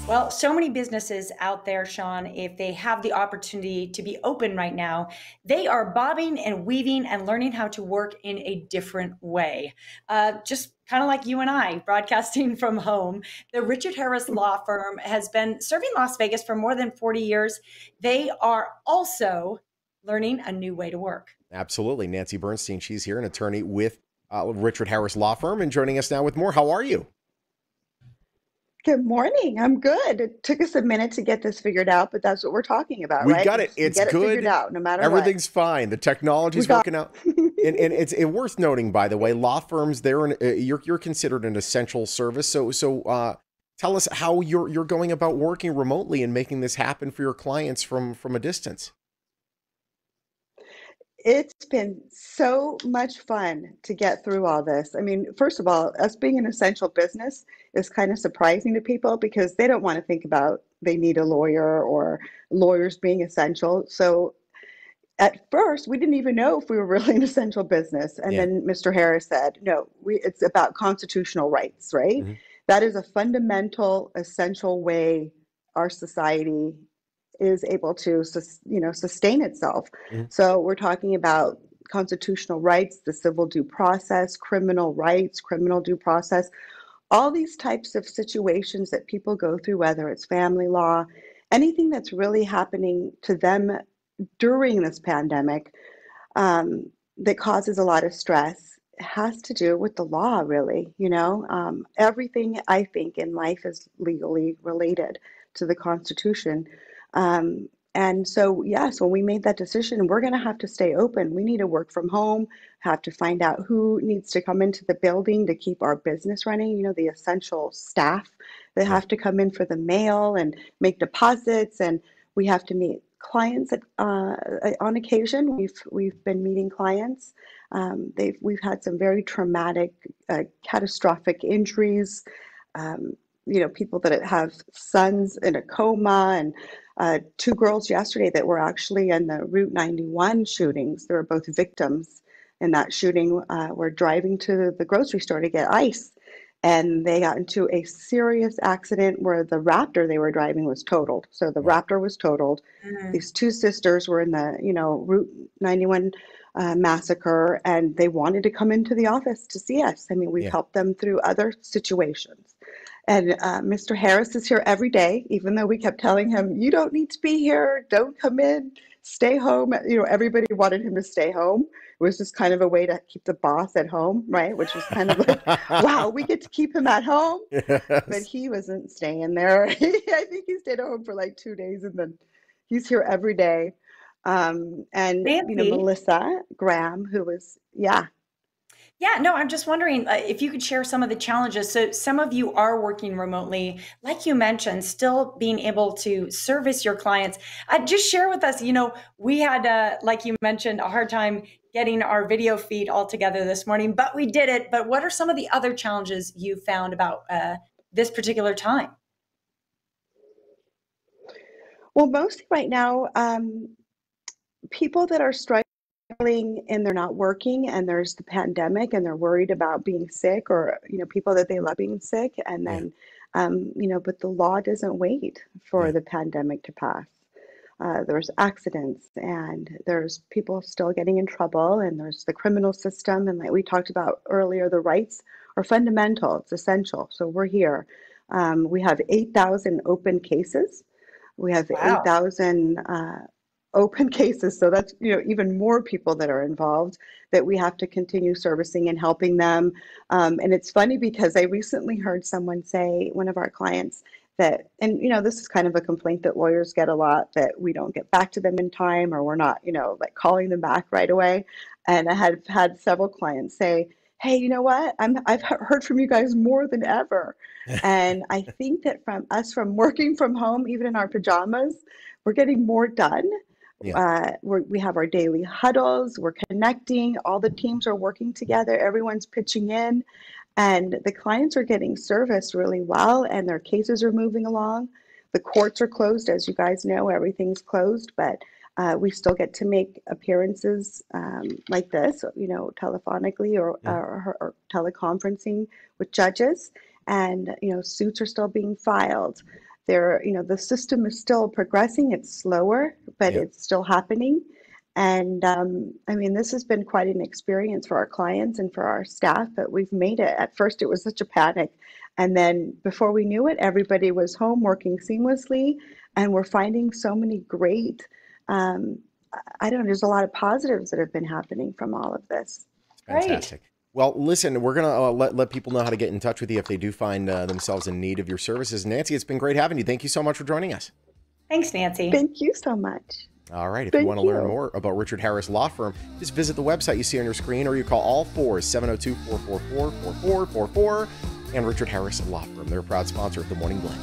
Well, so many businesses out there, Sean, if they have the opportunity to be open right now, they are bobbing and weaving and learning how to work in a different way. Just kind of like you and I, broadcasting from home. The Richard Harris Law Firm has been serving Las Vegas for more than 40 years. They are also learning a new way to work. Absolutely. Nancy Bernstein, she's here, an attorney with Richard Harris Law Firm, and joining us now with more. How are you? Good morning. I'm good. It took us a minute to get this figured out, but that's what we're talking about, We right? got it. We It's get it figured good. out no matter what. Everything's fine. The technology's We got working out. And it's worth noting, by the way, law firms, you're considered an essential service. So tell us how you're going about working remotely and making this happen for your clients from a distance. It's been so much fun to get through all this. I mean, first of all, us being an essential business is kind of surprising to people because they don't want to think about they need a lawyer or lawyers being essential. So at first, we didn't even know if we were really an essential business. And Yeah. then Mr. Harris said, no, it's about constitutional rights, right? Hmm. That is a fundamental, essential way our society is able to, sustain itself. Hmm. So we're talking about constitutional rights, the civil due process, criminal rights, criminal due process, all these types of situations that people go through, whether it's family law, anything that's really happening to them during this pandemic that causes a lot of stress has to do with the law, really. Everything I think in life is legally related to the Constitution. And so, yes, when we made that decision, we're going to have to stay open. We need to work from home, have to find out who needs to come into the building to keep our business running, the essential staff that Yeah. have to come in for the mail and make deposits. And we have to meet clients on occasion. We've been meeting clients. We've had some very traumatic, catastrophic injuries. Um, People that have sons in a coma, and two girls yesterday that were actually in the Route 91 shootings. They were both victims in that shooting. Were driving to the grocery store to get ice, and they got into a serious accident where the Raptor they were driving was totaled. So the Wow. Raptor was totaled. Mm. These two sisters were in the, Route 91 massacre, and they wanted to come into the office to see us. I mean, we've Yeah. helped them through other situations. And Mr. Harris is here every day, even though we kept telling him, you don't need to be here, don't come in, stay home. Everybody wanted him to stay home. It was just kind of a way to keep the boss at home, right? Which was kind of like, wow, we get to keep him at home. But Yes. he wasn't staying there. I think he stayed at home for like 2 days, and then he's here every day. And Nancy, Melissa Graham, who was, yeah. yeah, no, I'm just wondering if you could share some of the challenges. So, some of you are working remotely, like you mentioned, still being able to service your clients. Just share with us. We had, like you mentioned, a hard time getting our video feed all together this morning, but we did it. But what are some of the other challenges you found about this particular time? Well, mostly right now, people that are struggling and they're not working, and there's the pandemic, and they're worried about being sick, or people that they love being sick, and Yeah. then but the law doesn't wait for Yeah. the pandemic to pass. There's accidents, and there's people still getting in trouble, and there's the criminal system, and like we talked about earlier, the rights are fundamental. It's essential. So we're here. We have 8,000 open cases. We have Wow. 8,000 open cases. So that's, even more people that are involved that we have to continue servicing and helping them. And it's funny because I recently heard someone say, one of our clients, that, and this is kind of a complaint that lawyers get a lot, that we don't get back to them in time, or we're not, like calling them back right away. And I had had several clients say, hey, you know what? I've heard from you guys more than ever. And I think that from working from home, even in our pajamas, we're getting more done. Yeah. We have our daily huddles, we're connecting, all the teams are working together, everyone's pitching in, and the clients are getting serviced really well, and their cases are moving along. The courts are closed, as you guys know, everything's closed, but we still get to make appearances like this, telephonically, or teleconferencing with judges, and suits are still being filed. The system is still progressing. It's slower, but Yeah. it's still happening. And I mean, this has been quite an experience for our clients and for our staff, but we've made it. At first, it was such a panic. And then before we knew it, everybody was home working seamlessly. And we're finding so many great, um, I don't know, there's a lot of positives that have been happening from all of this. Great. Fantastic. Well, listen, we're going to let people know how to get in touch with you if they do find themselves in need of your services. Nancy, it's been great having you. Thank you so much for joining us. Thanks, Nancy. Thank you so much. All right. If Thank you want to learn you. more about Richard Harris Law Firm, just visit the website you see on your screen, or you call all fours, 702-444-4444, and Richard Harris Law Firm. They're a proud sponsor of The Morning Blend.